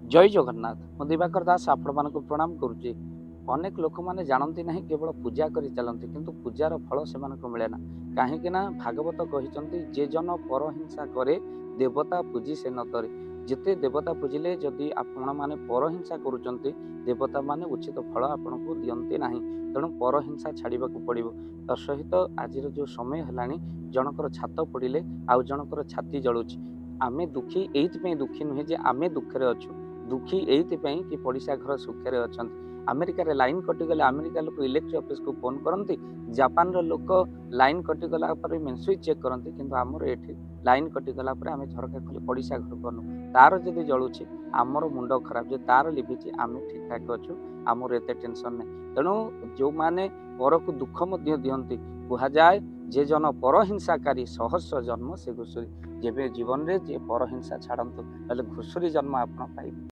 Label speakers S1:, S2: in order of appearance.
S1: जय जगन्नाथ मु दिवाकर दास आपण मानक प्रणाम करुच्ची। अनेक लोक मैंने जानती ना केवल पूजा कर चलती किंतु पूजार फल से मिले ना कहीं भागवत कहते जे जन परहिंसा करे देवता पूजी से न तरे। जिते देवता पूजिले जदि आपण मैंने परहिंसा करुँच देवता माने उचित फल आपन को दियंती ना। तेणु परहिंसा छाड़ा पड़ो। तत्सहित आज जो समय है जनकर छात पड़े आउ जनकर छाती जलुची। आमे दुखी एइथि दुखी नुहे जे आमे दुखे अच्छु दुखी एइथिपाई कि पड़िशा घर सुखे अच्छा। अमेरिका रे लाइन कटिगले अमेरिका लोक इलेक्ट्रिक ऑफिस को फोन करती। जापान रो लोक लाइन कटिगला मेन स्विच चेक करती किंतु आमर एठी लाइन कटिगला आम झरका खोली पड़िशा घर करूँ तार जदि जलुची आमर मुंड खराब जो तार लिभिची आम ठीक ठाक अच्छु आमर एत टेंशन नहीं। तेणु जो मैंने पर को दुख दियंती कहुए जे जन परहिंसाकारी सहस्र जन्म से घुषुरी। जेबे जीवन रे जे परहिंसा छाड़तु घुषुरी जन्म आप पाइबे।